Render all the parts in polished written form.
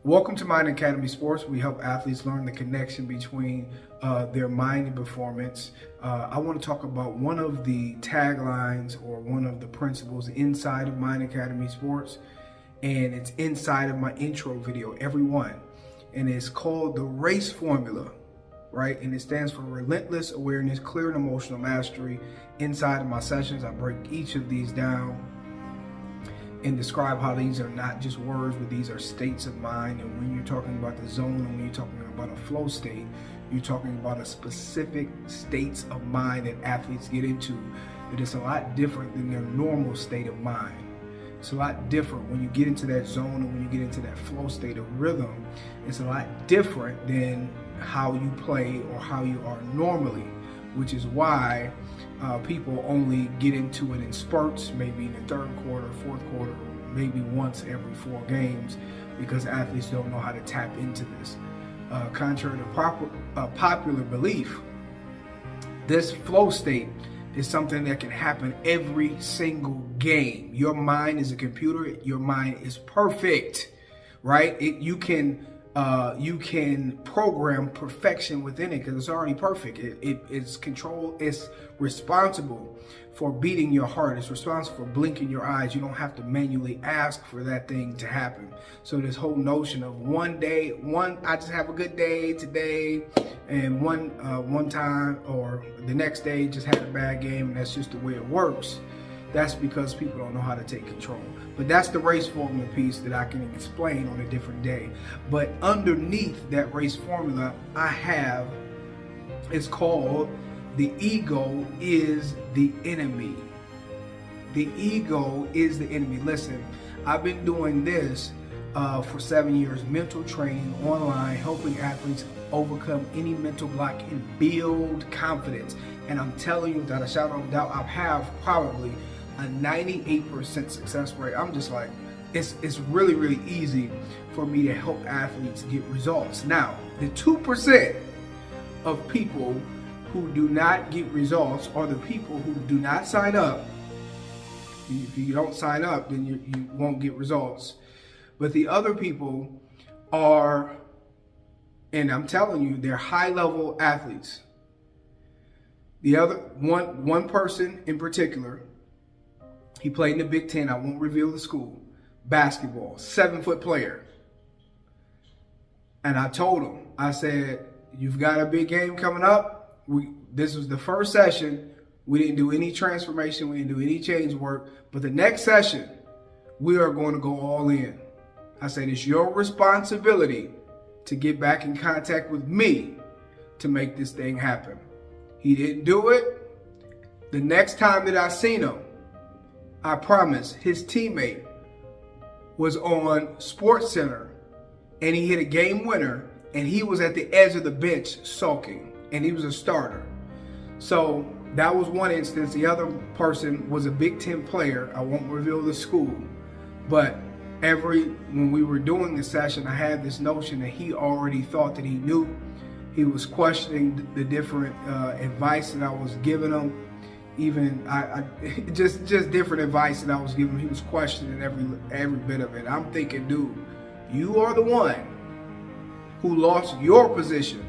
Welcome to Mind Academy Sports. We help athletes learn the connection between their mind and performance. I want to talk about one of the taglines or one of the principles inside of Mind Academy Sports, and it's inside of my intro video, everyone. And it's called the RACE formula, right? And it stands for relentless awareness, clear and emotional mastery. Inside of my sessions, I break each of these down and describe how these are not just words, but these are states of mind. And when you're talking about the zone and when you're talking about a flow state, you're talking about a specific states of mind that athletes get into. It is a lot different than their normal state of mind. It's a lot different when you get into that zone and when you get into that flow state of rhythm. It's a lot different than how you play or how you are normally, which is why people only get into it in spurts, maybe in the third quarter, fourth quarter, maybe once every 4 games, because athletes don't know how to tap into this. Contrary to popular belief, this flow state is something that can happen every single game. Your mind is a computer. Your mind is perfect, right? You can program perfection within it because it's already perfect. It's control. It's responsible for beating your heart. It's responsible for blinking your eyes. You don't have to manually ask for that thing to happen. So this whole notion of I just have a good day today, and one time or the next day just had a bad game, and that's just the way it works. That's because people don't know how to take control. But that's the RACE formula piece that I can explain on a different day. But underneath that RACE formula, it's called the ego is the enemy. The ego is the enemy. Listen, I've been doing this for 7 years, mental training online, helping athletes overcome any mental block and build confidence. And I'm telling you, without a shadow of a doubt, I have probably a 98% success rate. I'm just like, it's really, really easy for me to help athletes get results. Now, the 2% of people who do not get results are the people who do not sign up. If you don't sign up, then you won't get results. But the other people are, and I'm telling you, they're high-level athletes. The other one person in particular, he played in the Big Ten. I won't reveal the school. Basketball, 7-foot player. And I told him, I said, you've got a big game coming up. This was the first session. We didn't do any transformation. We didn't do any change work. But the next session, we are going to go all in. I said, it's your responsibility to get back in contact with me to make this thing happen. He didn't do it. The next time that I seen him, I promise, his teammate was on Sports Center and he hit a game winner and he was at the edge of the bench sulking, and he was a starter. So that was one instance. The other person was a Big Ten player. I won't reveal the school, but when we were doing the session, I had this notion that he already thought that he knew. He was questioning the different advice that I was giving him. Even just different advice that I was giving him. He was questioning every bit of it. I'm thinking, dude, you are the one who lost your position.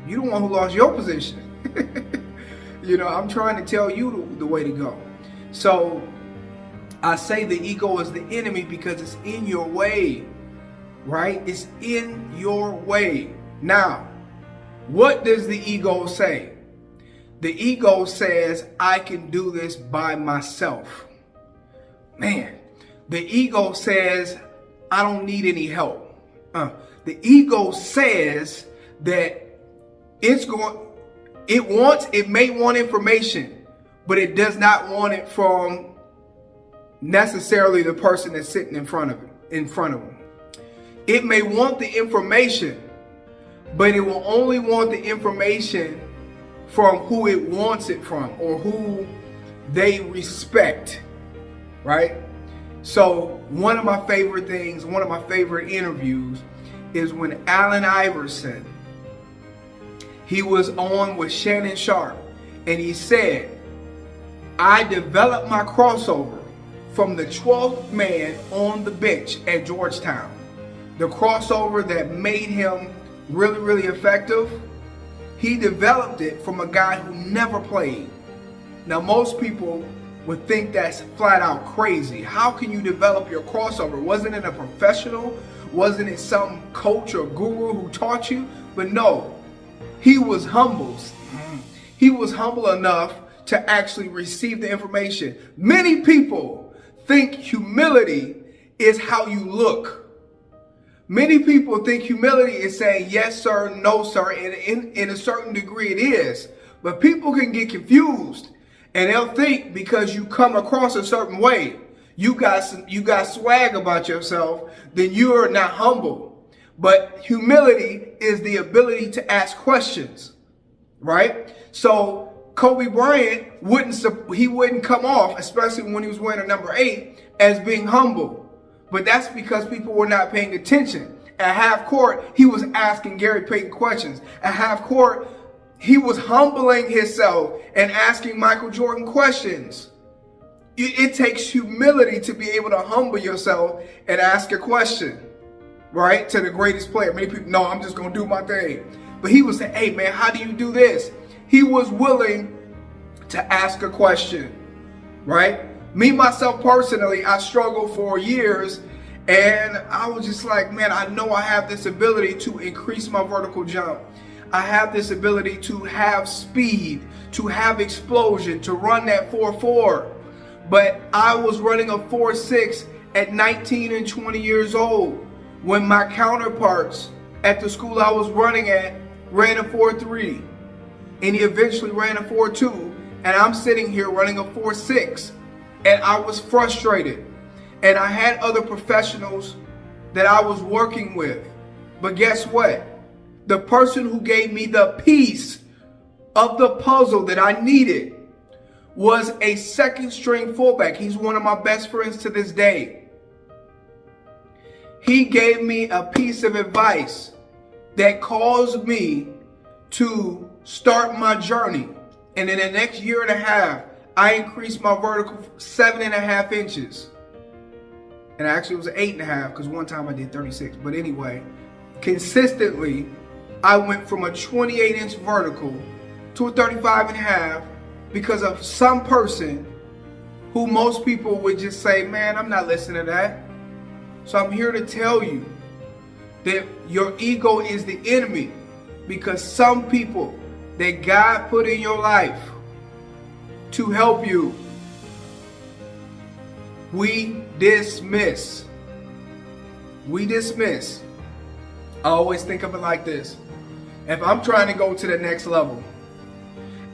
You the one who lost your position. I'm trying to tell you the way to go. So I say the ego is the enemy because it's in your way, right? It's in your way. Now, what does the ego say? The ego says, I can do this by myself. Man, the ego says, I don't need any help. The ego says that it may want information, but it does not want it from necessarily the person that's sitting in front of them. It may want the information, but it will only want the information from who it wants it from or who they respect, right? So one of my favorite interviews is when Allen Iverson, he was on with Shannon Sharpe, and he said, I developed my crossover from the 12th man on the bench at Georgetown. The crossover that made him really, really effective, he developed it from a guy who never played. Now, most people would think that's flat out crazy. How can you develop your crossover? Wasn't it a professional? Wasn't it some coach or guru who taught you? But no, he was humble. He was humble enough to actually receive the information. Many people think humility is how you look. Many people think humility is saying yes, sir, no, sir, and in a certain degree it is. But people can get confused, and they'll think because you come across a certain way, you got swag about yourself, then you are not humble. But humility is the ability to ask questions, right? So Kobe Bryant wouldn't come off, especially when he was wearing a number 8, as being humble. But that's because people were not paying attention. At half court, he was asking Gary Payton questions. At half court, he was humbling himself and asking Michael Jordan questions. It takes humility to be able to humble yourself and ask a question, right? To the greatest player. Many people, no, I'm just going to do my thing. But he was saying, hey, man, how do you do this? He was willing to ask a question, right? Me, myself, personally, I struggled for years, and I was just like, man, I know I have this ability to increase my vertical jump. I have this ability to have speed, to have explosion, to run that 4.4. But I was running a 4.6 at 19 and 20 years old when my counterparts at the school I was running at ran a 4.3. And he eventually ran a 4.2. And I'm sitting here running a 4.6. And I was frustrated. And I had other professionals that I was working with. But guess what? The person who gave me the piece of the puzzle that I needed was a second string fullback. He's one of my best friends to this day. He gave me a piece of advice that caused me to start my journey. And in the next year and a half, I increased my vertical 7.5 inches. And actually it was 8.5 because one time I did 36. But anyway, consistently, I went from a 28-inch vertical to a 35.5 because of some person who most people would just say, man, I'm not listening to that. So I'm here to tell you that your ego is the enemy, because some people that God put in your life to help you, we dismiss. We dismiss. I always think of it like this. If I'm trying to go to the next level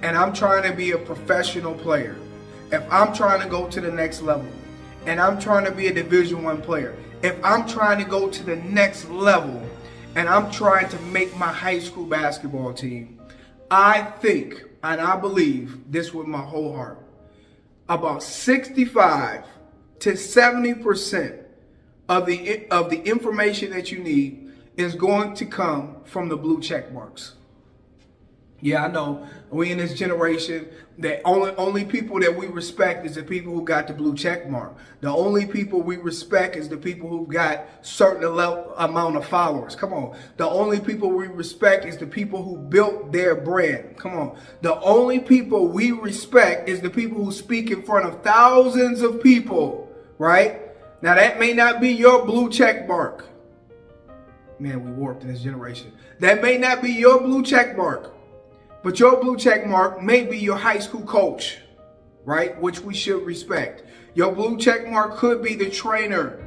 and I'm trying to be a professional player, if I'm trying to go to the next level and I'm trying to be a Division I player, if I'm trying to go to the next level and I'm trying to make my high school basketball team, I think, and I believe this with my whole heart, about 65 to 70% of the information that you need is going to come from the blue check marks. Yeah, I know we in this generation that only people that we respect is the people who got the blue check mark. The only people we respect is the people who got certain amount of followers. Come on. The only people we respect is the people who built their brand. Come on. The only people we respect is the people who speak in front of thousands of people, right? Now that may not be your blue check mark. Man, we warped in this generation. That may not be your blue check mark. But your blue check mark may be your high school coach, right? Which we should respect. Your blue check mark could be the trainer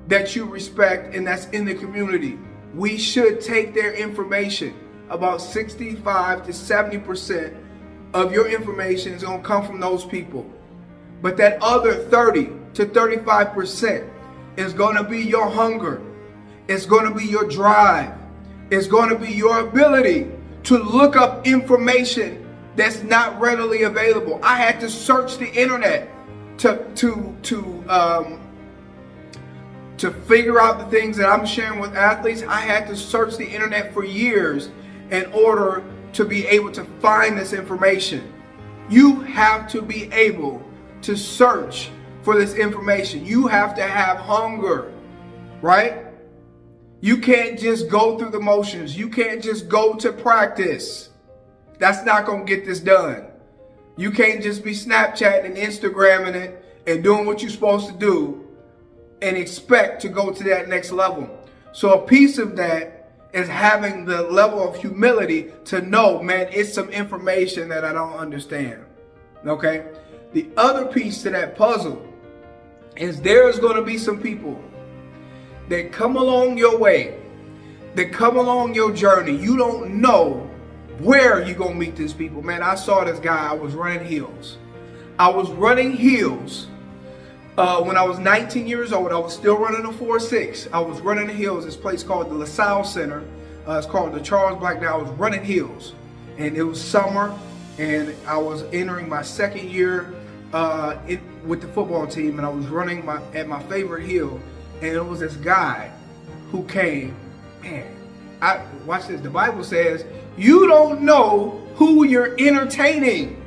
that you respect and that's in the community. We should take their information. About 65 to 70% of your information is going to come from those people. But that other 30 to 35% is going to be your hunger. It's going to be your drive. It's going to be your ability to look up information that's not readily available. I had to search the internet to figure out the things that I'm sharing with athletes. I had to search the internet for years in order to be able to find this information. You have to be able to search for this information. You have to have hunger, right? You can't just go through the motions. You can't just go to practice. That's not going to get this done. You can't just be Snapchatting and Instagramming it and doing what you're supposed to do and expect to go to that next level. So a piece of that is having the level of humility to know, man, it's some information that I don't understand. Okay? The other piece to that puzzle is there's going to be some people that come along your way, that come along your journey. You don't know where you're going to meet these people. Man, I saw this guy. I was running heels. I was running heels when I was 19 years old. I was still running a 4.6. I was running the hills. This place called the LaSalle Center. It's called the Charles Blackney. I was running hills. And it was summer. And I was entering my second year with the football team. And I was running at my favorite hill. And it was this guy who came. Man, watch this. The Bible says, you don't know who you're entertaining.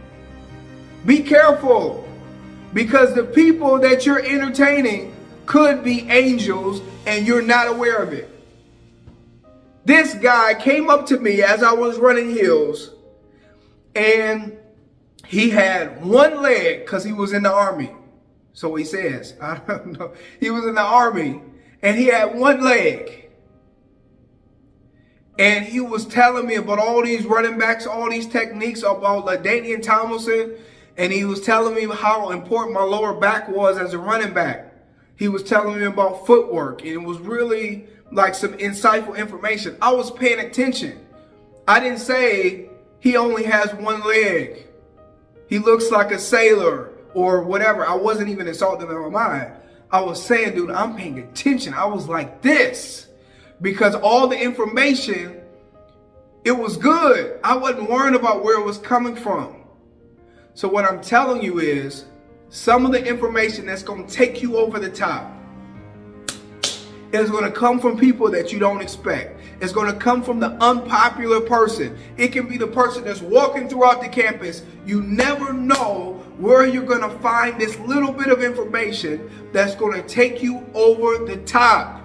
Be careful. Because the people that you're entertaining could be angels and you're not aware of it. This guy came up to me as I was running hills, and he had one leg because he was in the army. So he says, I don't know. He was in the army and he had one leg. And he was telling me about all these running backs, all these techniques about LaDainian Tomlinson. And he was telling me how important my lower back was as a running back. He was telling me about footwork. And it was really like some insightful information. I was paying attention. I didn't say he only has one leg. He looks like a sailor or whatever. I wasn't even insulting in my mind. I was saying, dude, I'm paying attention. I was like this. Because all the information, it was good. I wasn't worrying about where it was coming from. So what I'm telling you is some of the information that's going to take you over the top is going to come from people that you don't expect. It's going to come from the unpopular person. It can be the person that's walking throughout the campus. You never know where you're going to find this little bit of information that's going to take you over the top.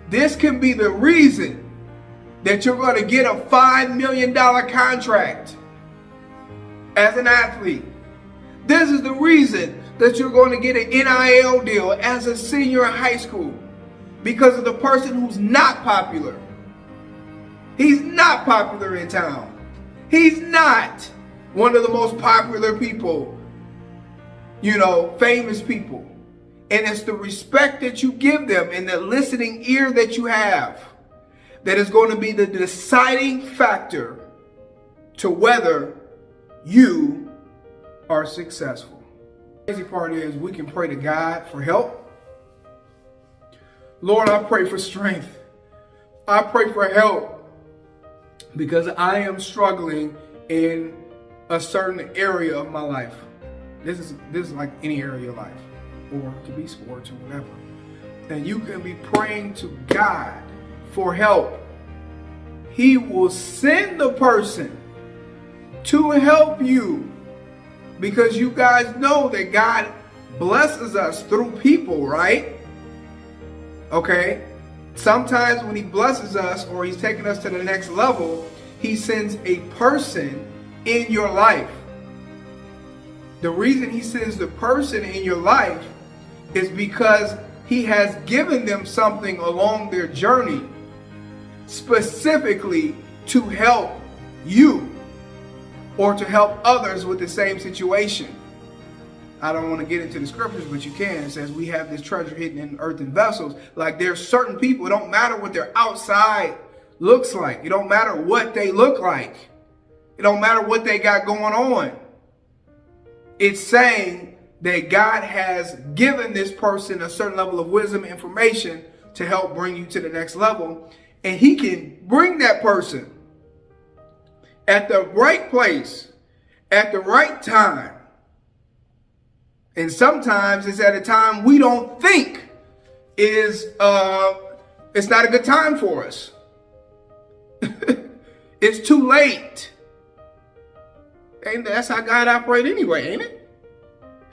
This can be the reason that you're going to get a $5 million contract as an athlete. This is the reason that you're going to get an NIL deal as a senior in high school, because of the person who's not popular. He's not popular in town. He's not one of the most popular people, famous people. And it's the respect that you give them and the listening ear that you have that is going to be the deciding factor to whether you are successful. The crazy part is we can pray to God for help. Lord, I pray for strength. I pray for help because I am struggling in a certain area of my life. This is like any area of your life, or it could be sports or whatever. And you can be praying to God for help. He will send the person to help you, because you guys know that God blesses us through people, right? Okay? Sometimes when he blesses us or he's taking us to the next level, he sends a person in your life. The reason he sends the person in your life is because he has given them something along their journey specifically to help you or to help others with the same situation. I don't want to get into the scriptures, but you can. It says we have this treasure hidden in earthen vessels. Like there's certain people, it don't matter what their outside looks like. It don't matter what they look like. It don't matter what they got going on. It's saying that God has given this person a certain level of wisdom, information to help bring you to the next level. And he can bring that person at the right place, at the right time. And sometimes it's at a time we don't think it's not a good time for us. It's too late. And that's how God operates anyway, ain't it?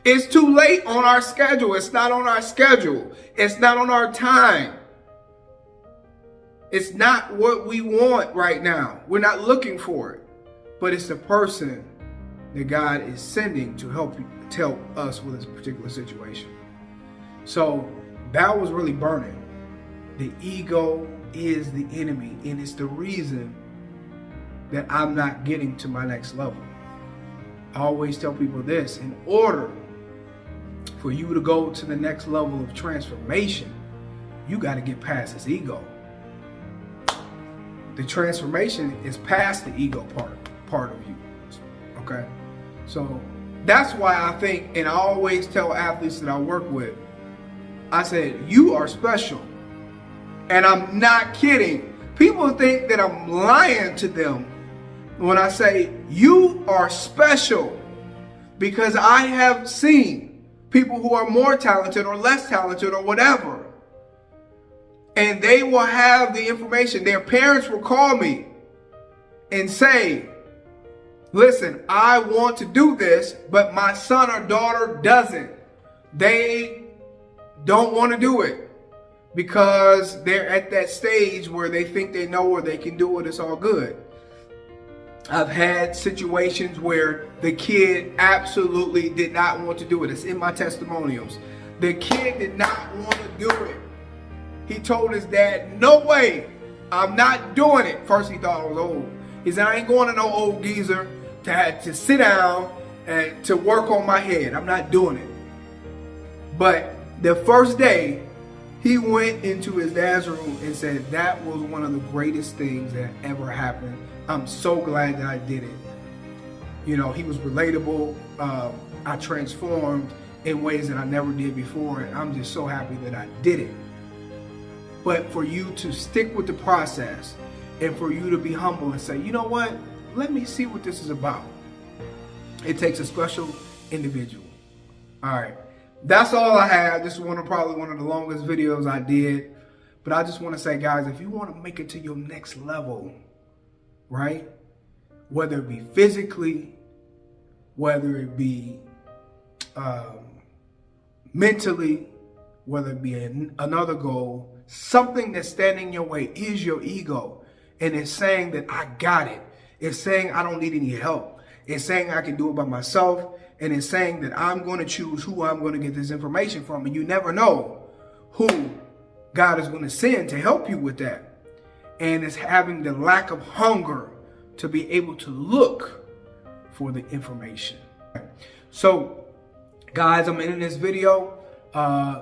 It's too late on our schedule. It's not on our schedule. It's not on our time. It's not what we want right now. We're not looking for it. But it's the person that God is sending to help us with this particular situation. So that was really burning. The ego is the enemy, and it's the reason that I'm not getting to my next level. I always tell people this: in order for you to go to the next level of transformation, you got to get past this ego. The transformation is past the ego part of you. Okay? So that's why I think, and I always tell athletes that I work with, I said, you are special. And I'm not kidding. People think that I'm lying to them when I say you are special, because I have seen people who are more talented or less talented or whatever, and they will have the information. Their parents will call me and say, listen, I want to do this, but my son or daughter doesn't. They don't want to do it because they're at that stage where they think they know or they can do it. It's all good. I've had situations where the kid absolutely did not want to do it. It's in my testimonials. The kid did not want to do it. He told his dad, no way, I'm not doing it. First he thought I was old. He said, I ain't going to no old geezer to sit down and to work on my head. I'm not doing it. But the first day, he went into his dad's room and said, that was one of the greatest things that ever happened. I'm so glad that I did it. You know, he was relatable. I transformed in ways that I never did before, and I'm just so happy that I did it. But for you to stick with the process and for you to be humble and say, you know what, let me see what this is about. It takes a special individual. All right. That's all I have. This is probably one of the longest videos I did. But I just want to say, guys, if you want to make it to your next level, right? Whether it be physically, whether it be mentally, whether it be another goal, something that's standing in your way is your ego. And it's saying that I got it. It's saying I don't need any help. It's saying I can do it by myself. And it's saying that I'm going to choose who I'm going to get this information from. And you never know who God is going to send to help you with that. And it's having the lack of hunger to be able to look for the information. So, guys, I'm ending this video.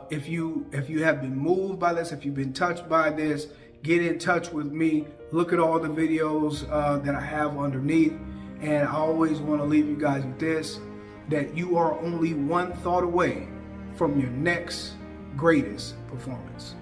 If you have been moved by this, if you've been touched by this, get in touch with me. Look at all the videos that I have underneath. And I always want to leave you guys with this, that you are only one thought away from your next greatest performance.